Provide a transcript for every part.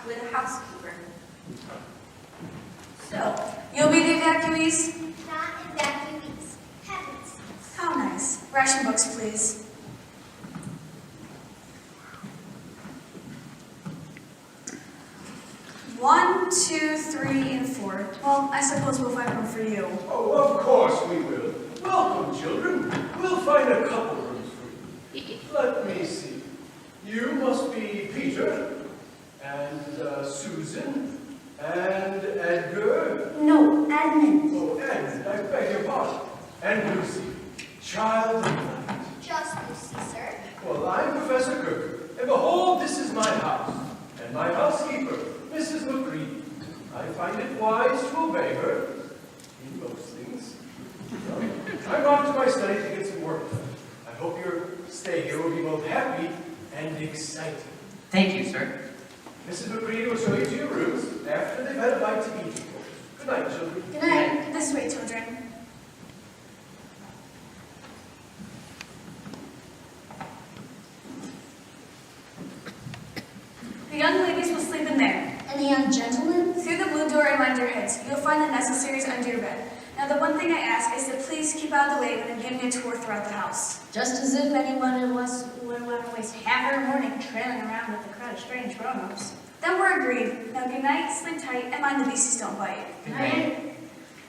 with a housekeeper. So, you'll be the evacuees? Not evacuees. Heavens. How nice. Ration books, please. One, two, three, and four. Well, I suppose we'll find room for you. Oh, of course we will. Welcome, children. We'll find a couple rooms for you. Let me see. You must be Peter, and Susan, and Edgar. No, Edmund. Oh, Ed, I beg your pardon. And Lucy, child of light. Just Lucy, sir. Well, I'm Professor Kirk, and behold, this is my house, and my housekeeper, Mrs. McCready. I find it wise to obey her in most things. So, I'm off to my study to get some work done. I hope your stay here will be both happy and exciting. Thank you, sir. Mrs. McCready will show you to your rooms after they've had a bite to eat. Good night, children. Good night. This way, children. The young ladies will sleep in there. And the young gentleman? Through the blue door and mind your heads. You'll find the necessaries under your bed. Now, the one thing I ask is to please keep out of the way when I'm giving a tour throughout the house. Just as if anyone of us would want to waste half our morning trailing around with a crowd of strange grown-ups. Then we're agreed. Now, good night, sleep tight, and mind the beasties don't bite. Good night.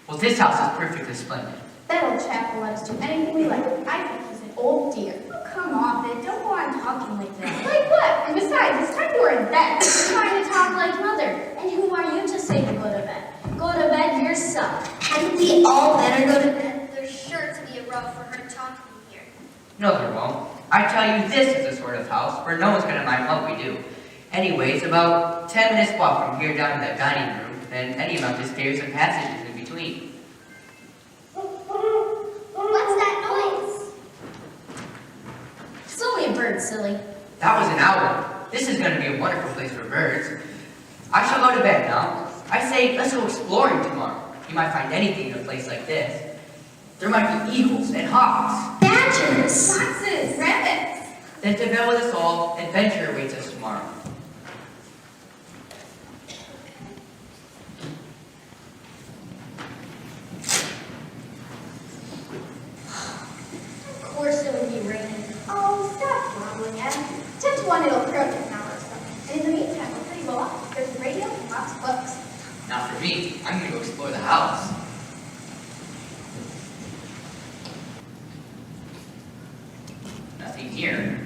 Well, this house is perfectly splendid. That old chap will let us do anything we like. I think he's an old dear. Oh, come off it. Don't go on talking like that. Like what? And besides, it's time you were in bed. You're trying to talk like mother. And who are you to say to go to bed? Go to bed yourself. Hadn't we all better go to bed? There's sure to be a row for her talking here. No, there won't. I tell you, this is the sort of house where no one's going to mind what we do. Anyways, about 10 minutes walk from here down to that dining room, and any amount of stairs and passages in between. What's that noise? It's only a bird, silly. That was an owl. This is going to be a wonderful place for birds. I shall go to bed now. I say, let's go exploring tomorrow. You might find anything in a place like this. There might be eagles and hawks. Badgers. Foxes, rabbits. Then to bed with us all, adventure awaits us tomorrow. Of course it would be raining. Oh, stop grumbling, Ed. 10 to 1 it'll clear up in an hour or so. And in the meantime, we're pretty well off. There's a radio and lots of books. Now for me, I'm going to go explore the house. Nothing here.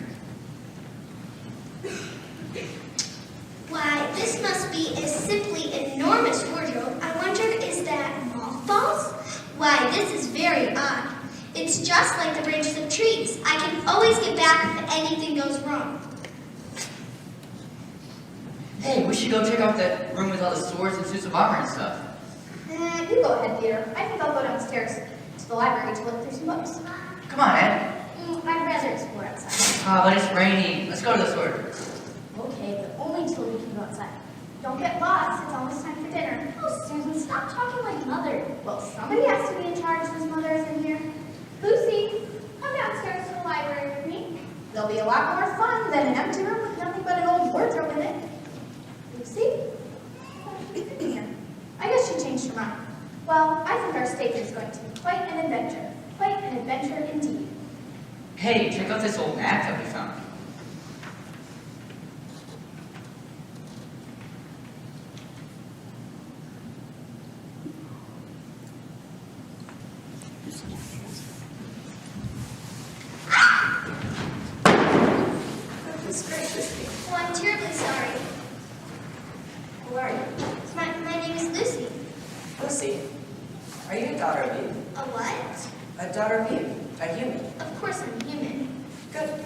Why, this must be a simply enormous wardrobe. I wonder, is that mothballs? Why, this is very odd. It's just like the branches of trees. I can always get back if anything goes wrong. Hey, we should go check out that room with all the swords and suits of armor and stuff. You go ahead, Peter. I think I'll go downstairs to the library to look through some books. Come on, Ed. I'd rather explore outside. Ah, but it's raining. Let's go to the sword. Okay, but only until we can go outside. Don't get lost. It's almost time for dinner. Oh, Susan, stop talking like mother. Well, somebody has to be in charge since mother is in here. Lucy, come downstairs to the library with me. There'll be a lot more fun than an empty room with nothing but an old wardrobe in it. Lucy? I guess she changed her mind. Well, I think our stay is going to be quite an adventure. Quite an adventure indeed. Hey, check out this old map that we found. Goodness gracious. Oh, I'm terribly sorry. Who are you? My name is Lucy. Lucy, are you a daughter of Eve? A what? A daughter of Eve, a human. Of course I'm human. Good.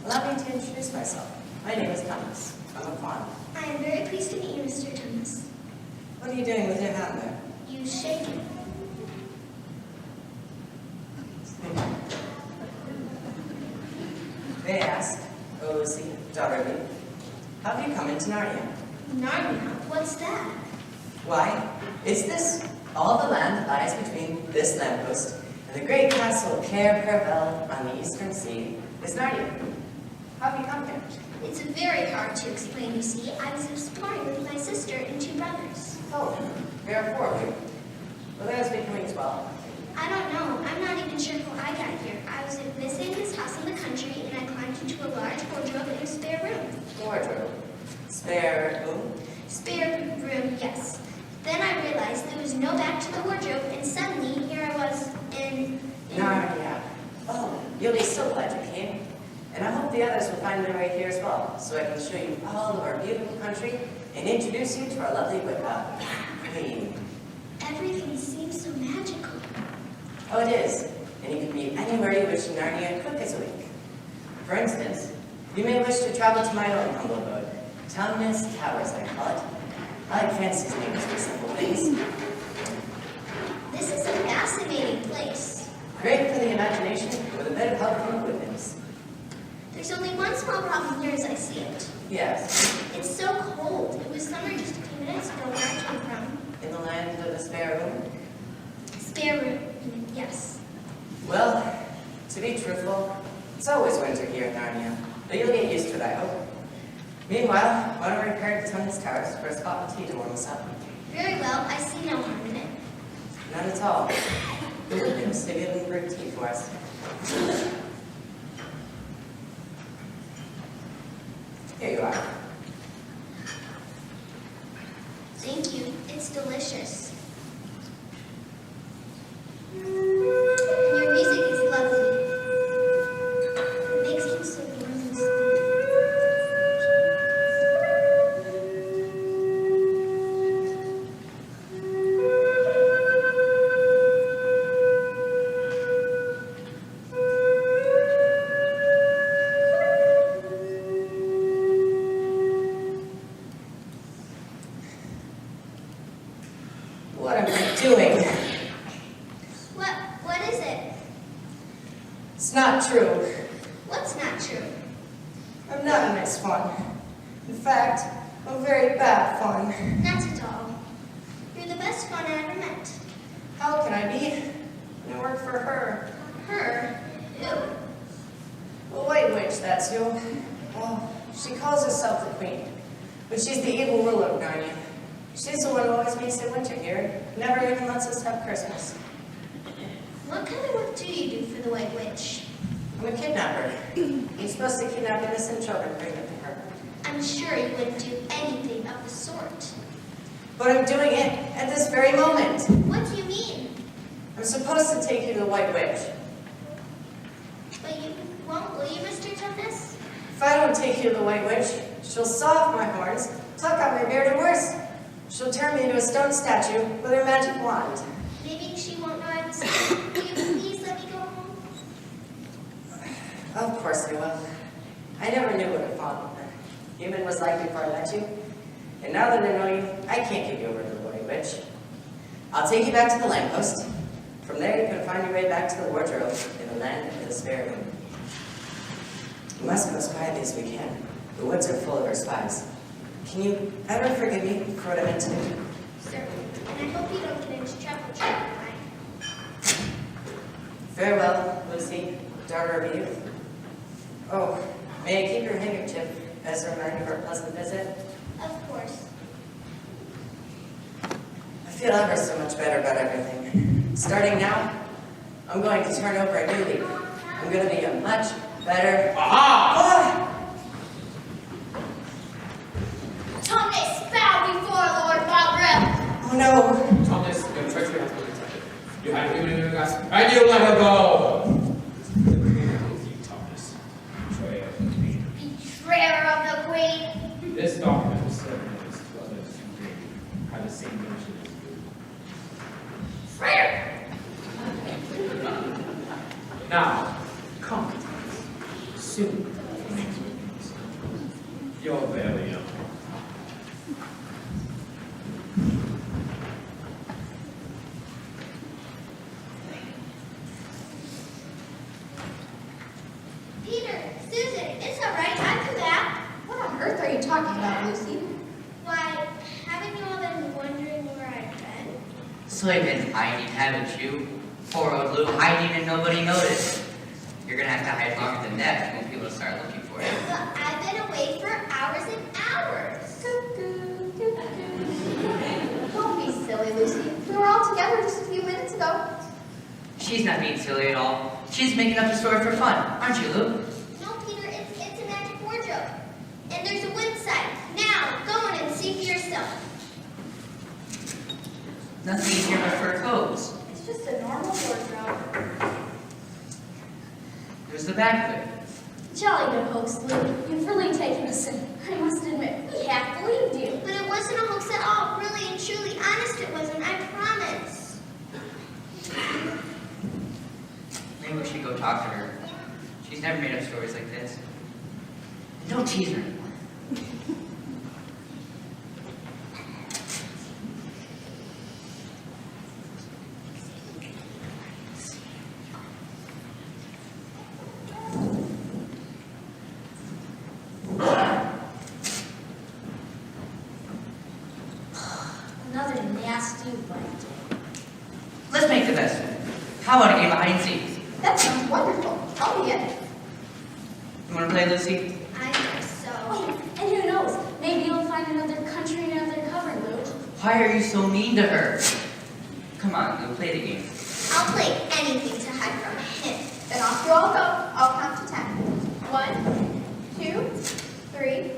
Allow me to introduce myself. My name is Thomas. I'm a fawn. I am very pleased to meet you, Mr. Thomas. What are you doing with your hand there? You shake it. May I ask, oh Lucy, daughter of Eve, how have you come into Narnia? Narnia? What's that? Why, it's this. All the land that lies between this lamppost and the great castle of Cair Paravel on the eastern sea is Narnia. How have you come here? It's very hard to explain, you see. I was exploring with sister and 2 brothers. Oh, there are 4 of you. Well, there's becoming 12. I don't know. I'm not even sure how I got here. I was visiting this house in the country, and I climbed into a large wardrobe in a spare room. Wardrobe. Spare room? Spare room, yes. Then I realized there was no back to the wardrobe, and suddenly here I was in Narnia. Oh, you'll be so glad you came. And I hope the others will find their way here as well, so I can show you all of our beautiful country and introduce you to our lovely queen. Everything seems so magical. Oh, it is. And you can be anywhere you wish in Narnia quick as a wink. For instance, you may wish to travel to my own humble abode. Tumnus Towers, I call it. I like fancy names for simple things. This is a fascinating place. Great for the imagination with a bit of help from the woodnymphs. There's only one small problem here as I see it. Yes, It's so cold. It was summer just a few minutes ago where I came from. in the land of the spare room. Spare room, yes. Well, to be truthful, it's always winter here in Narnia, but you'll get used to it, I hope. Meanwhile, why don't we repair to Tumnus Towers for a spot of tea to warm us up? Very well, I see no harm in it. Not at all. The woodnymphs, they've even brewed tea for us. Here you are. Thank you. It's delicious. And your music is lovely. It makes me so warm and sweet. What am I doing? What is it? It's not true. What's not true? I'm not a nice fun. In fact, I'm very bad fun. Not at all. You're the best fun I ever met. How can I be? I work for her. Her? Ew. The White Witch, that's you. Well, she calls herself the Queen, but she's the evil ruler of Narnia. She's the one who always makes it winter here, never even lets us have Christmas. What kind of work do you do for the White Witch? I'm a kidnapper. You're supposed to kidnap innocent children and bring them to her. I'm sure you wouldn't do anything of the sort. But I'm doing it at this very moment. What do you mean? I'm supposed to take you to the White Witch. But you won't, will you, Mr. Tumnus? If I don't take you to the White Witch, she'll saw off my horns, pluck out my beard, and worse, she'll turn me into a stone statue with her magic wand. Maybe she won't know I was here. Will you please let me go home? Of course I will. I never knew what a human was like before I met you. And now that I know you, I can't give you over to the White Witch. I'll take you back to the lamppost. From there, you can find your way back to the wardrobe in the land of the spare room. We must go as quietly as we can. The woods are full of our spies. Can you ever forgive me for what I meant to do? Certainly. And I hope you don't get into trouble, Child Mine. Farewell, Lucy, daughter of youth. Oh, may I keep your handkerchief as a reminder of our pleasant visit? Of course. I feel ever so much better about everything. Starting now, I'm going to turn over a new leaf. I'm going to be a much better... Aha! Tumnus, bow before Lord Bobril. Oh no! Thomas, your treachery has been detected. You had given us, and you let her go! The Queen of you, Thomas. Betrayer of the Queen. Betrayer of the Queen. This document was served notice to others who had the same mission as you. Traitor. Now, come, Thomas. Soon, the next witness. You're very young. Peter, Susan, it's all right. I've come back. What on earth are you talking about, Lucy? Why, haven't you all been wondering where I've been? So you've been hiding, haven't you? Poor old Lou, hiding and nobody noticed. You're gonna have to hide longer than that when people start looking for you. But I've been away for hours and hours. She's not being silly at all. She's making up the story for fun, aren't you, Lou? No, Peter, it's a magic wardrobe. And there's a wood side. Now, go in and see for yourself. Nothing in here but fur coats. It's just a normal wardrobe. There's the bag lid. Jolly good hoax, Lou. You've really taken us in. I must admit, we half believed you. But it wasn't a hoax at all. Really and truly honest it wasn't. I promise. Maybe we should go talk to her. She's never made up stories like this. And don't tease her anymore. Another nasty bite. Let's make the best of it. How about a game of hide and seek? That sounds wonderful. I'll be in. You want to play, Lucy? I think so. Wait, and who knows? Maybe you'll find another country under cover, Lou. Why are you so mean to her? Come on, Lou, play the game. I'll play anything to hide from him. Then off you all go. I'll count to 10. 1, 2, 3,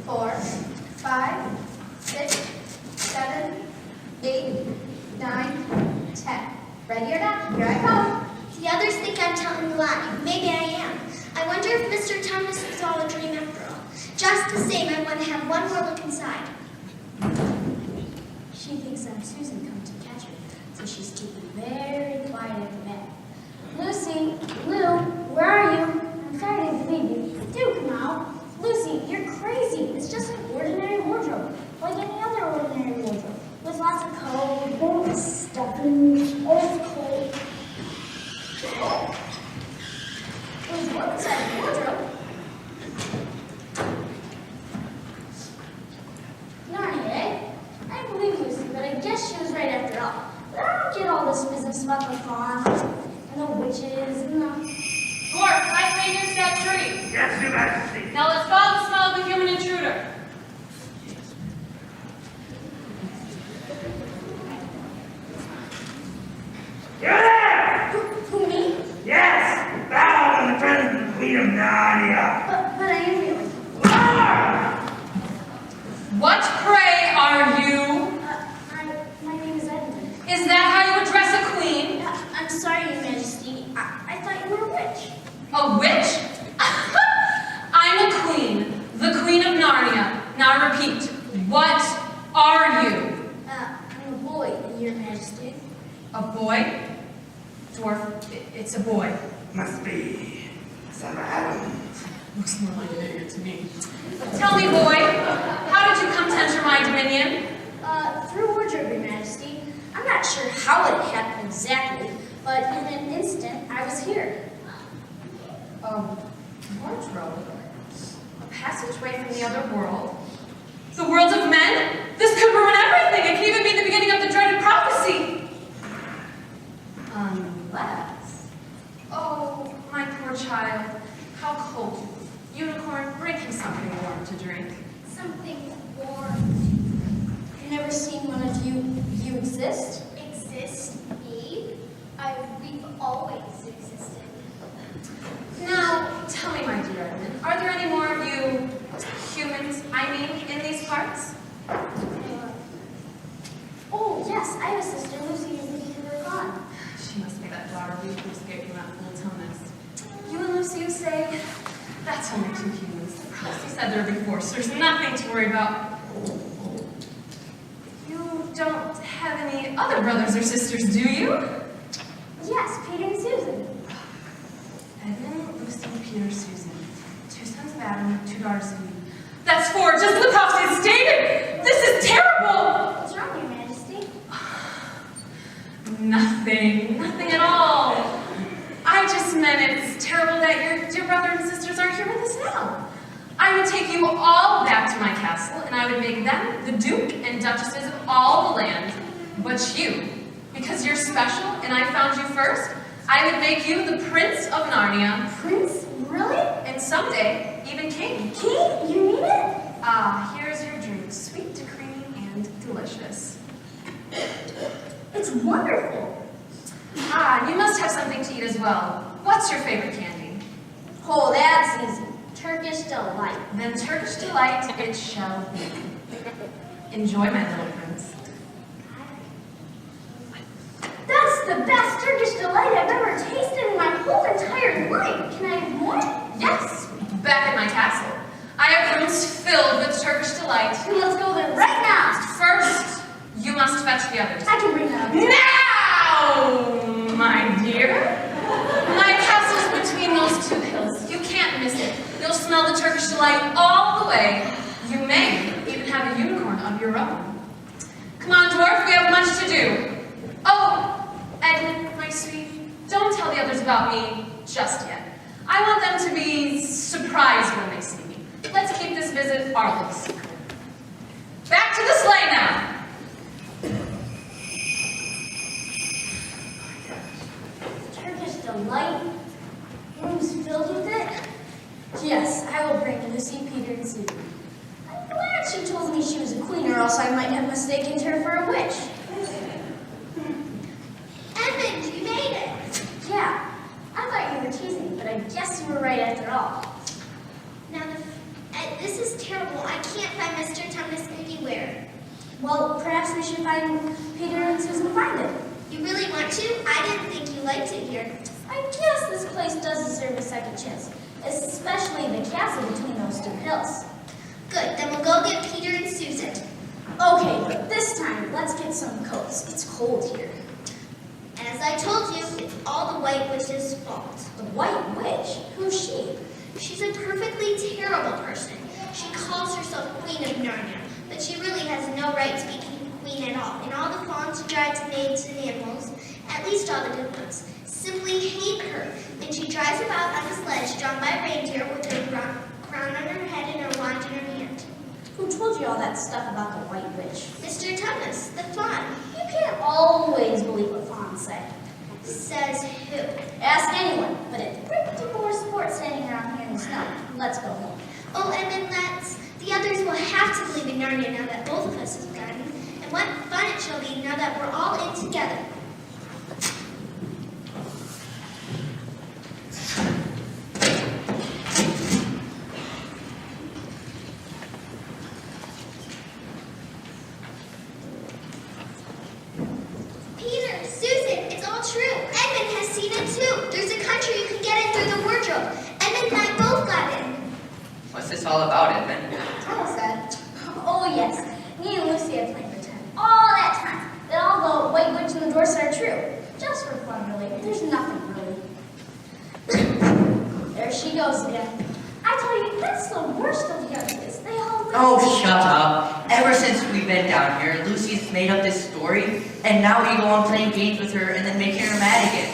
4, 5, 6, 7, 8, 9, 10. Ready or not? Here I come. The others think I'm telling a lie. Maybe I am. I wonder if Mr. Thomas was all a dream after all. Just the same, I want to have one more look inside. She thinks I'm Susan come to catch her, so she's keeping very quiet in the bed. Lucy, Lou, where are you? I'm sorry to leave you. Do come out. Lucy, you're crazy. It's just an ordinary wardrobe, like any other ordinary wardrobe, with lots of clothes, stuffing, old clothes. There's one inside the wardrobe. Narnia, eh? I believe Lucy, but I guess she was right after all. But I don't get all this business about the farm and the witches and the... Dwarf, my fingers that tree. Yes, Your Majesty. Now let's follow the smell of the human intruder. You're there! Who, me? Yes! Bow in the presence of the Queen of Narnia. But I am really... What, pray, are you? My name is Edmund. Is that how you address a queen? I'm sorry, Your Majesty. I thought you were a witch. A witch? I'm a queen, the Queen of Narnia. Now repeat, what are you? I'm a boy, Your Majesty. A boy? Dwarf, it's a boy. Must be some Adam. Looks more like an idiot to me. Tell me, boy, how did you come to enter my dominion? Through wardrobe, Your Majesty. I'm not sure how it happened exactly, but in an instant, I was here. Wardrobe? A passageway from the other world? The world of men? This could ruin everything. It could even be the beginning of the dreaded prophecy. Unless... Oh, my poor child. How cold you look. Unicorn, bring him something warm to drink. Something warm. I've never seen one of you. You exist? Exist, Eve? We've always existed. Now, tell me, my dear Edmund, are there any more of you humans, I mean, in these parts? Oh, yes, I have a sister, Lucy, who's looking for her gone. She must be that daughter who escaped from that fool Thomas. You and Lucy, you say? That's only two humans. Lucy said there would be four, so there's nothing to worry about. You don't have any other brothers or sisters, do you? Yes, Peter and Susan. Edmund, Lucy, Peter, Susan. 2 sons of Adam, 2 daughters of Eve. That's 4, just as the prophecy stated! This is terrible! What's wrong, Your Majesty? Nothing at all. I just meant it's terrible that your dear brother and sisters aren't here with us now. I would take you all back to my castle, and I would make them the Duke and Duchesses of all the land, but you. Because you're special, and I found you first, I would make you the Prince of Narnia. Prince? Really? And someday, even King. King? You mean it? Here's your drink, sweet, creamy, and delicious. It's wonderful. You must have some to eat as well. What's your favorite candy? Oh, that's easy. Turkish delight. Then Turkish delight it shall be. Enjoy, my little prince. That's the best Turkish delight I've ever tasted in my whole entire life. Can I have more? Yes, back at my castle. I have rooms filled with Turkish delight. Then let's go there right now. First, you must fetch the others. I can bring that up. Now, my dear. My castle's between those two hills. You can't miss it. You'll smell the Turkish delight all the way. You may even have a unicorn of your own. Come on, dwarf, we have much to do. Oh, Edmund, my sweet, don't tell the others about me just yet. I want them to be surprised when they see me. Let's keep this visit our little secret. Back to the sleigh now. Turkish delight? Rooms filled with it? Yes, I will bring Lucy, Peter, and Susan. I'm glad she told me she was a queen, or else I might have mistaken her for a witch. Edmund, you made it. Yeah, I thought you were teasing, but I guess you were right after all. Now, this is terrible. I can't find Mr. Thomas anywhere. Well, perhaps we should find Peter and Susan find it. You really want to? I didn't think you liked it here. I guess this place does deserve a second chance, especially the castle between those two hills. Good, then we'll go get Peter and Susan. Okay, but this time, let's get some coats. It's cold here. And as I told you, it's all the White Witch's fault. The White Witch? Who's she? She's a perfectly terrible person. She calls herself Queen of Narnia, but she really has no right to be queen at all. And all the fawns she drives maids and animals, at least all the good ones, simply hate her. And she drives about on a sledge drawn by reindeer with her crown on her head and her wand in her hand. Who told you all that stuff about the White Witch? Mr. Thomas, the fawn. You can't always believe what fawns say. Says who? Ask anyone, but it's pretty poor sport standing around here in the snow. Let's go home. Oh, and then the others will have to believe in Narnia now that both of us have gone. And what fun it shall be now that we're all in together. Peter, Susan, it's all true. Edmund has seen it too. There's a country you can get in through the wardrobe. Edmund and I both got in. What's this all about, Edmund? Thomas said, oh yes, me and Lucy had played pretend all that time that all the White Witch and the Dwarfs are true. Just for fun, really. There's nothing really. There she goes again. I tell you, that's the worst of the ideas. They all live. Oh, shut up. Ever since we've been down here, Lucy's made up this story, and now you go on playing games with her and then making her mad again.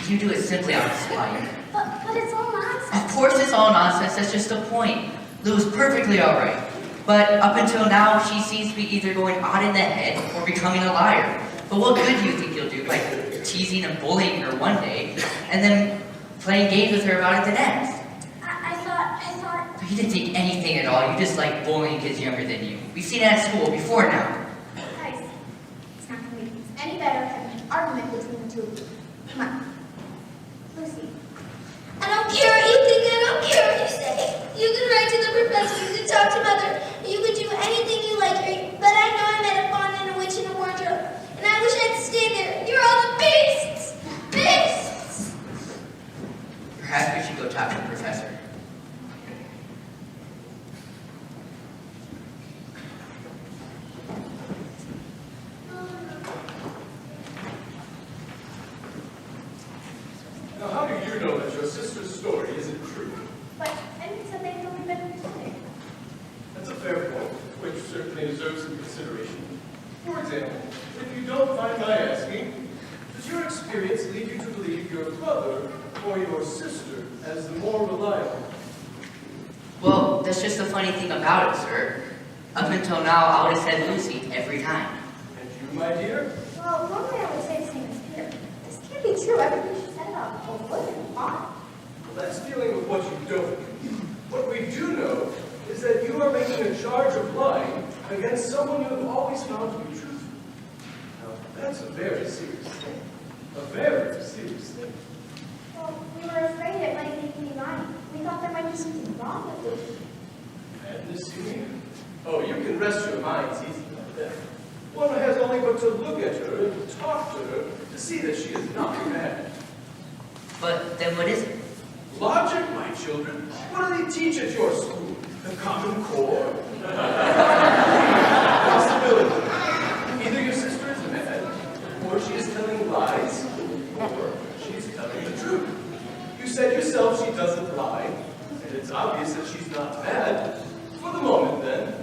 You do it simply out of spite. But it's all nonsense. Of course it's all nonsense, that's just the point. Lou's perfectly alright. But up until now, she seems to be either going odd in the head or becoming a liar. But what good do you think you'll do by teasing and bullying her one day, and then playing games with her about it the next? I thought... You didn't think anything at all, you just like bullying kids younger than you. We've seen it at school before now. Guys, it's not going to make things any better having an argument between the two of you. Come on. Lucy. I don't care what you think, I don't care what you say. You can write to the professor, you can talk to Mother, you can do anything you like, but I know I met a fawn and a witch in a wardrobe, and I wish I'd stayed there. You're all the beasts! Beasts! Perhaps we should go talk to the professor. Now, how do you know that your sister's story isn't true? But Edmund said they've only been pretending. That's a fair point, which certainly deserves some consideration. For example, if you don't mind my asking, does your experience lead you to believe your brother or your sister as the more reliable? Well, that's just the funny thing about it, sir. Up until now, I would have said Lucy every time. And you, my dear? Well, normally I would say the same as Peter. This can't be true. Everything she said about both women and fawn. Well, that's dealing with what you don't know. What we do know is that you are making a charge of lying against someone you have always found to be truthful. Now, that's a very serious thing. A very serious thing. Well, we were afraid it might make me naughty. We thought there might be something wrong with Lucy. Madness, you mean? Oh, you can rest your minds easy like that. One has only but to look at her and talk to her to see that she is not mad. But then what is it? Logic, my children. What do they teach at your school? The Common Core? Possibility. Either your sister is mad, or she is telling lies, or she is telling the truth. You said yourself she doesn't lie, and it's obvious that she's not mad. For the moment, then,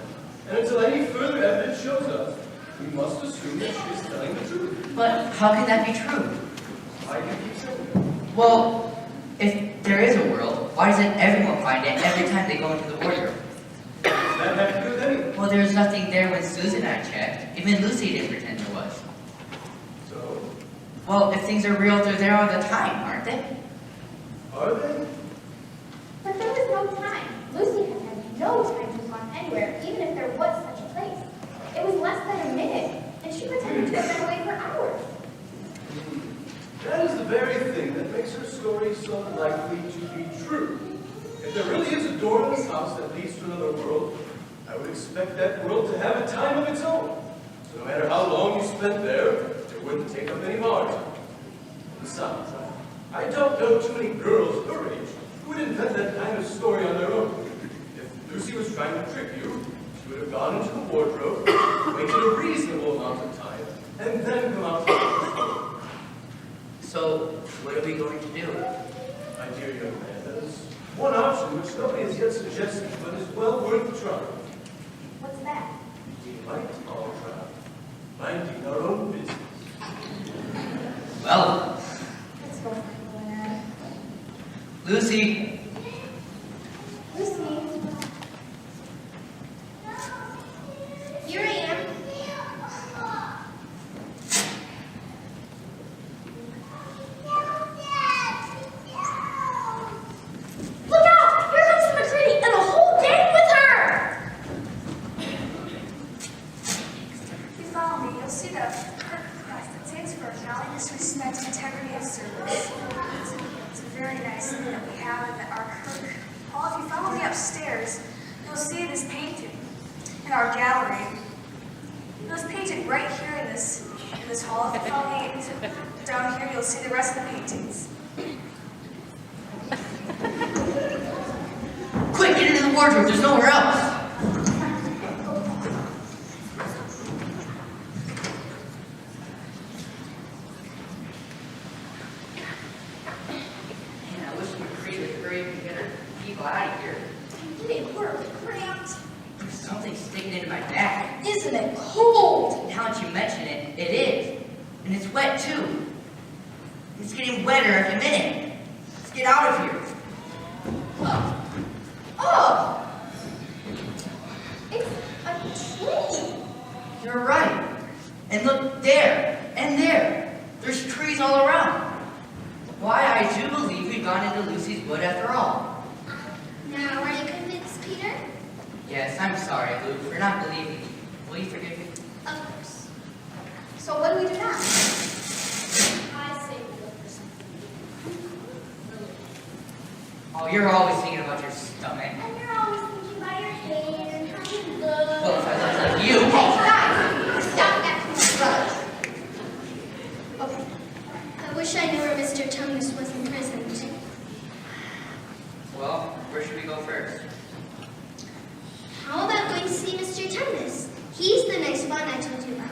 and until any further evidence shows up, we must assume that she is telling the truth. But how can that be true? I can keep showing you. Well, if there is a world, why doesn't everyone find it every time they go into the wardrobe? Does that have to do with anything? Well, there was nothing there when Susan and I checked. Even Lucy didn't pretend there was. So, Well, if things are real, they're there all the time, aren't they? are they? But there was no time. Lucy had had no time to walk anywhere, even if there was such a place. It was less than a minute, and she pretended to have been away for hours. That is the very thing that makes her story so likely to be true. If there really is a door in this house that leads to another world, I would expect that world to have a time of its own. So no matter how long you spent there, it wouldn't take up any more time. Besides, I don't know too many girls her age who would invent that kind of story on their own. If Lucy was trying to trick you, she would have gone into the wardrobe, waited a reasonable amount of time, and then come out to the story. So, what are we going to do? My dear young man, that is one option which nobody has yet suggested, but is well worth a try. What's that? We might all try minding our own business. Well, Let's go for it, Dad. Lucy, Lucy. Here I am. Look out! Here comes McCready and a whole gang with her! If you follow me, you'll see the crook crest that stands for acknowledgement, respect, integrity, and service. It's a very nice thing that we have in our kirk. Paul, if you follow me upstairs, you'll see this painting in our gallery. It was painted right here in this hall. If you follow me down here, you'll see the rest of the paintings. quick, get into the wardrobe. There's nowhere else. Man, I wish McCready would hurry up and get her people out of here. They were cramped. There's something sticking into my back. Isn't it cold? Now that you mention it, it is. And it's wet too. It's getting wetter every minute. Let's get out of here. Oh! It's a tree. You're right. And look there and there. There's trees all around. Why, I do believe we've gone into Lucy's wood after all. Now, are you convinced, Peter? Yes, I'm sorry, Luke, for not believing you. Will you forgive me? Of course. So what do we do now? I say we look for something. Oh, you're always thinking about your stomach. And you're always thinking about your hair and how you look. Well, if I look like you. Hey, guys! Stop acting like brothers. Okay. I wish I knew where Mr. Tumnus was imprisoned. Well, where should we go first? How about going to see Mr. Tumnus? He's the nice one I told you about.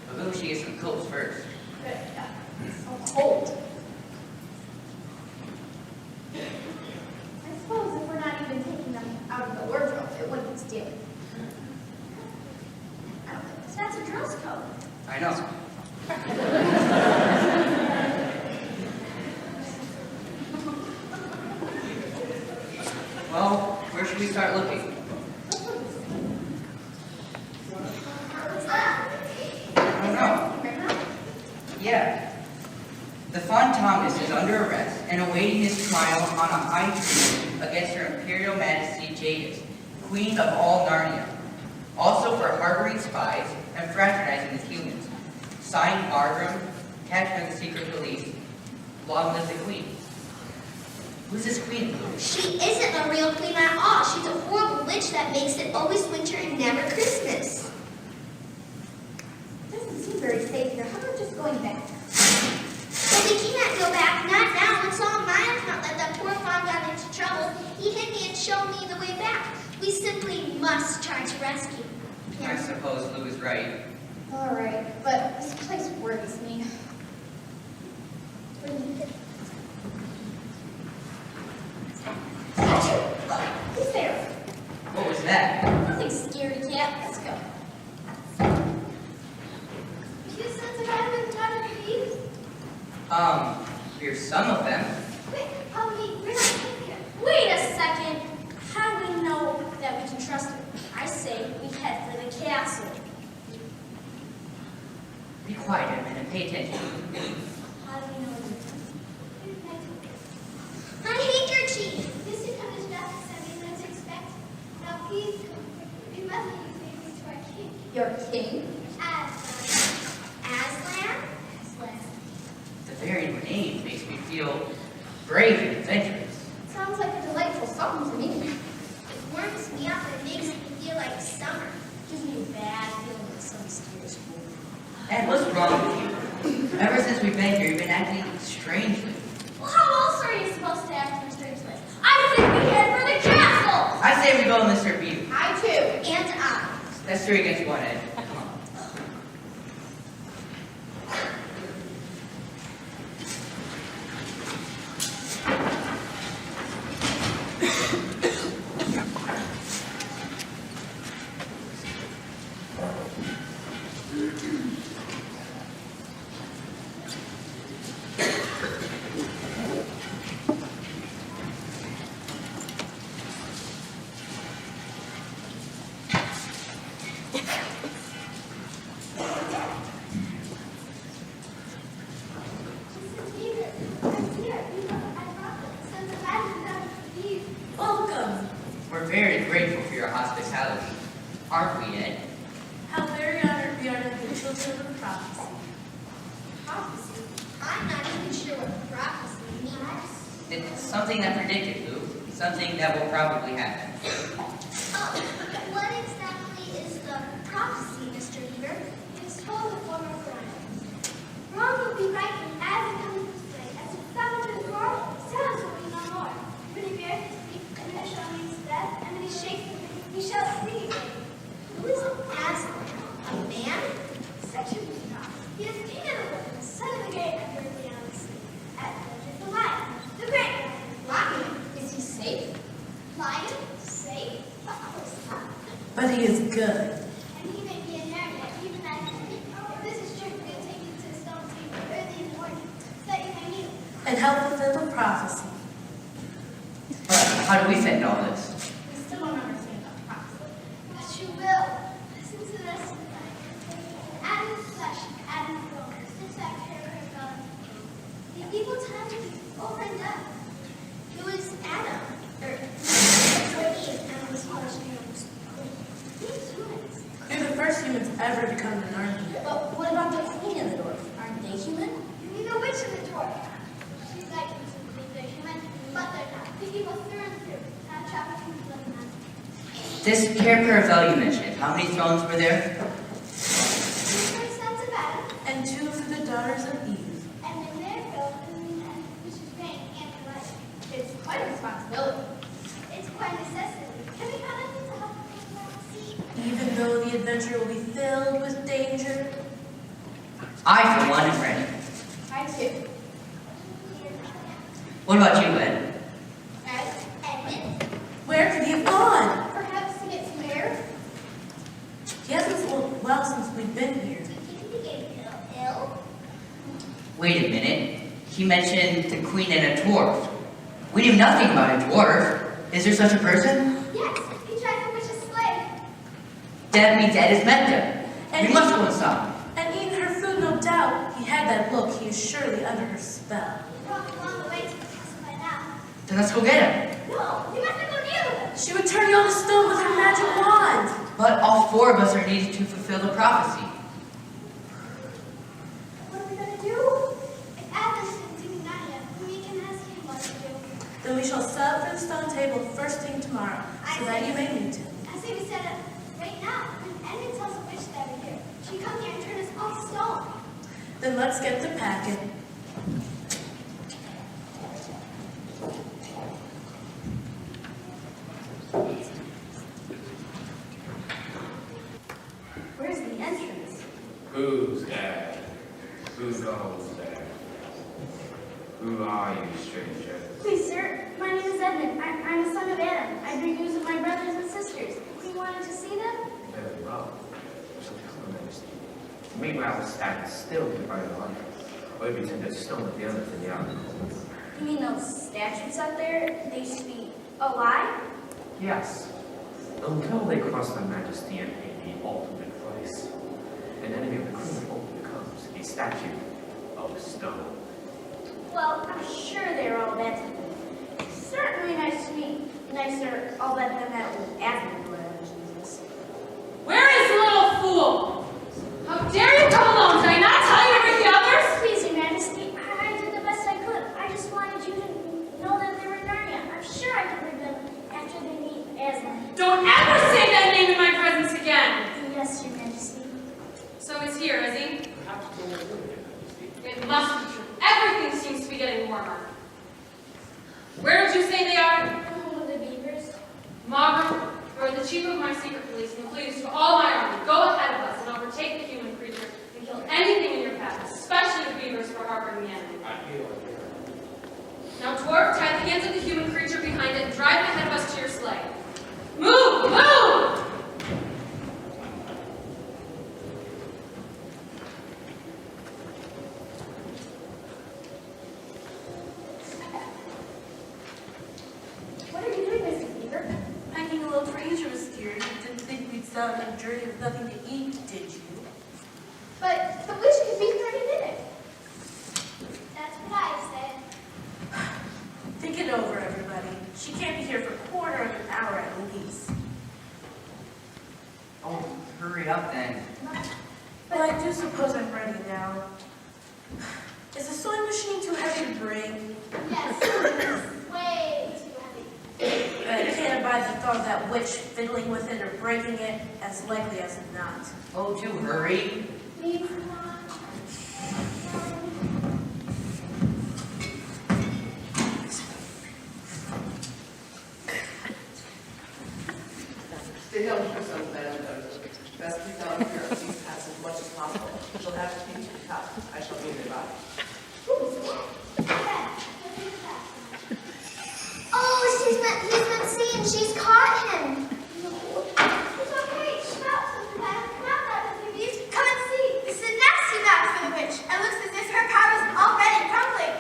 But maybe we should get some coats first. Good. It's so cold. I suppose if we're not even taking them out of the wardrobe, it wouldn't be stealing. I don't think that's a dress code. I know. Well, where should we start looking? I don't know. Yeah. The Font Thomas is under arrest and awaiting his trial on a high treason against Her Imperial Majesty Jadis, Queen of all Narnia. Also for harboring spies and fraternizing with humans. Signed Margram, Captain of the Secret Police, long live the queen. Who's this queen? She isn't a real queen at all. She's a horrible witch that makes it always winter and never Christmas. Doesn't seem very safe here. How about just going back? But we can't go back, not now. It's all my account that that poor fawn got into trouble. He hid me and showed me the way back. We simply must try to rescue I him. suppose Lou is right. All right, but this place worries me. Who's there? What was that? Nothing scaredy cat. Let's go. You sons of Adam and daughter of Eve? We're some of them. Quick, help me. We're not safe here. Wait a second. How do we know that we can trust him? I say we head for the castle. Be quiet, Edmund, and pay attention. How do we know this? I hate your chief. This is how his justice and we know to expect. Now please, we must use these to our king. Your king? Aslan? The very name makes me feel brave and adventurous. Sounds like a delightful something to me. It warms me up and makes me feel like summer. Gives me a bad feeling that some mysterious wolf. Ed, what's wrong with you? Ever since we've been here, you've been acting strangely. Well, how else are you supposed to act in a strange place? I think we head for the castle! I say we go in Mr. Beaver. I too. And I. That's 3 against 1, Ed. Come on. Welcome. We're very grateful for your hospitality. Aren't we, Ed? How very honored we are to be the children of the prophecy. Prophecy? I'm not even sure what prophecy means. It's something that predicted, Lou. Something that will probably happen. Oh, what exactly is the prophecy, Mr. Beaver? It's told of former crimes. Wrong will be right and as it comes this way. As it sounds in the door, sounds will be no more. When he bears his feet, and then shall meet his death, and when he shakes the ring, he shall see again. Who is Aslan? A man? Such a not. He is king of the wood, the son of the great emperor beyond the sea. Aslan is the lion, the great lion. Is he safe? Lion? Safe? Of course not. But he is good. And he may be in Narnia, even as if this is true, we'll take you to the stone table early in the morning, so that you may meet him. And help fulfill the prophecy. But how do we fit in all this? We still don't understand about prophecy. But you will. Listen to this tonight. Adam's flesh, Adam's bone, since that character of God. The evil time will be over and done. Who is Adam? Or Eve, Adam's flesh and bones. These humans. You're the first humans ever to come to Narnia. But what about the queen and the dwarf? Aren't they human? You mean the witch and the dwarf? She's like you to believe they're human, but they're not. The evil through and through. Not trafficking to live in. This caravel you mentioned, how many thrones were there? Three sons of Adam. And 2 for the daughters of Eve. And in their field, which is vain and life. It's quite a responsibility. It's quite a necessity. Can we find anything to help us with that? Even though the adventure will be filled with danger. I, for one, am ready. I too. What about you, Ed? As Edmund, Where could he have gone? Perhaps to get some air? He hasn't looked well since we've been here. do you think he became ill? Wait a minute. He mentioned the queen and a dwarf. We knew nothing about a dwarf. Is there such a person? Yes, he tried to witch a slave. That means Ed has met them. And We must go inside. And eating her food, no doubt. He had that look. He is surely under her spell. Probably along the way to the castle by now. Then let's go get him. No, you mustn't go near them. She would turn you all to stone with her magic wand. But all 4 of us are needed to fulfill the prophecy. What are we going to do? If Atlas didn't do Narnia, we shall set up for the stone table first thing tomorrow, so that you may meet him. I say we set up right now. When Edmund tells a witch that we're here, she come here and turn us all to stone. Then let's get the packet. Where's the entrance? Who's there? Who goes there? Who are you, stranger? Please, sir, my name is Edmund. I'm the son of Adam. I bring news of my brothers and sisters. We wanted to see them. Very well. I shall tell them everything. Meanwhile, stand still by the light. Or be turned to stone at the other in the outer corner. You mean those statues up there? They should be alive? Yes. Until they cross their majesty and pay the ultimate price. An enemy of the criminal becomes a statue of stone. Well, I'm sure they're all that. Certainly nice to meet. Nicer, all that than that old Adam Jesus. Where is the little fool? How dare you come alone? Did I not tell you to bring the others? Please, Your Majesty, I did the best I could. I just wanted you to know that they were Narnia. I'm sure I can bring them after they meet Aslan. Don't ever say that name in my presence again. Yes, Your Majesty. So he's here, is he? It must be true. Everything seems to be getting warmer. Where did you say they are? Home of the beavers. Margaret, you are the chief of my secret police and please to all my army, go ahead of us and overtake the human creature and kill anything in your path, especially the beavers for harboring the enemy. Now, dwarf, tie the hands of the human creature behind it and drive ahead of us to your sleigh. Move! Move! What are you doing, Mrs. Beaver? Packing a load for each of us, dear. You didn't think we'd start on a journey with nothing to eat, did you? But the witch could be 30 minutes. That's what I said. Think it over, everybody. She can't be here for a quarter of an hour at least. Oh, hurry up then. But I do suppose I'm ready now. Is the sewing machine too heavy to bring? Yes, it's way too heavy. But I can't abide the thought of that witch fiddling with it or breaking it, as likely as not. Oh, do hurry. Maybe not. Stay home for some time, best keep down here at these paths as much as possible. She'll have to keep to the top. I shall be nearby. Oh, he's been seen. She's caught him. It's okay. Stop, something bad. Come out, Mr. Beast. Come and see. This is a nasty night for the witch. It looks as if her power is already crumbling.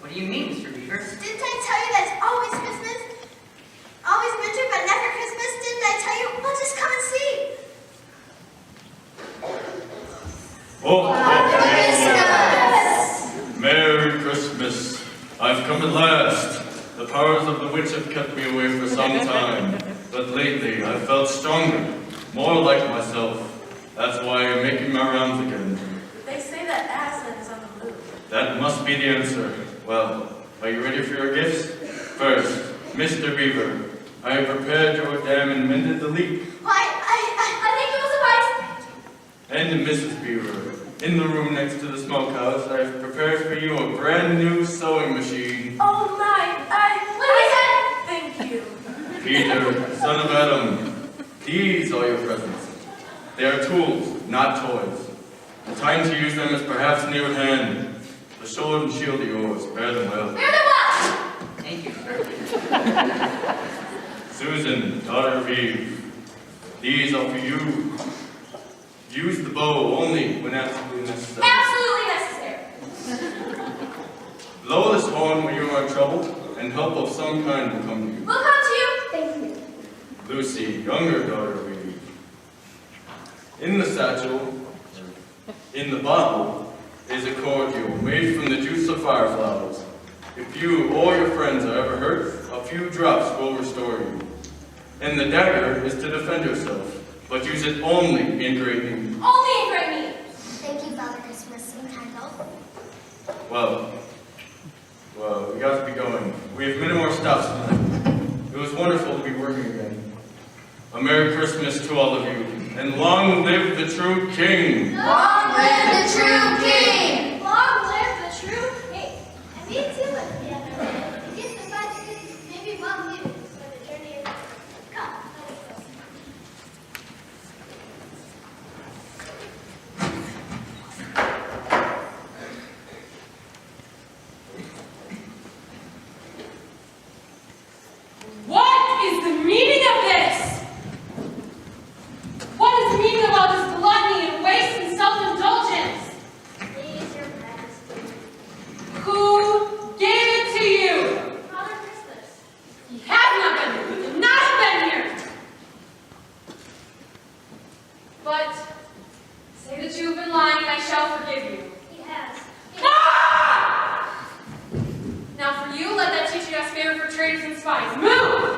What do you mean, Mr. Beaver? Didn't I tell you that it's always Christmas? Always winter, but never Christmas? Didn't I tell you? Well, just come and see. Oh, Christmas! Merry Christmas. I've come at last. The powers of the witch have kept me away for some time, but lately I've felt stronger, more like myself. That's why I'm making my rounds again. They say that Aslan is on the move. That must be the answer. Well, are you ready for your gifts? First, Mr. Beaver, I have repaired your dam and mended the leak. Why, I think it was a vice. And Mrs. Beaver, in the room next to the smokehouse, I have prepared for you a brand new sewing machine. Oh my, thank you. Peter, son of Adam, these are your presents. They are tools, not toys. The time to use them is perhaps near at hand. The sword and shield are yours. Bear them well. Bear them well! Thank you, sir. Susan, daughter of Eve, these are for you. Use the bow only when absolutely necessary. Absolutely necessary. Blow this horn when you are in trouble, and help of some kind will come to you. We'll come to you. Thank you. Lucy, younger daughter of Eve. In the satchel, in the bottle, is a cordial made from the juice of fireflowers. If you or your friends are ever hurt, a few drops will restore you. And the dagger is to defend yourself, but use it only in great need. Only in great need. Thank you, Father Christmas and kind elf. Well, Well, we got to be going. We have many more stops tonight. It was wonderful to be working again. A Merry Christmas to all of you, and long live the true King! Long live the true King! Long live the true King! And me too, with the other. You get the bus, maybe one year, so the journey is come. What is the meaning of this? What is the meaning of all this gluttony and waste and self-indulgence? Please, Your Majesty. Who gave it to you? Father Christmas. He has not been here. He could not have been here. But say that you have been lying, and I shall forgive you. He has. Ah! Now for you, let that teach you to ask favor for traitors and spies. Move!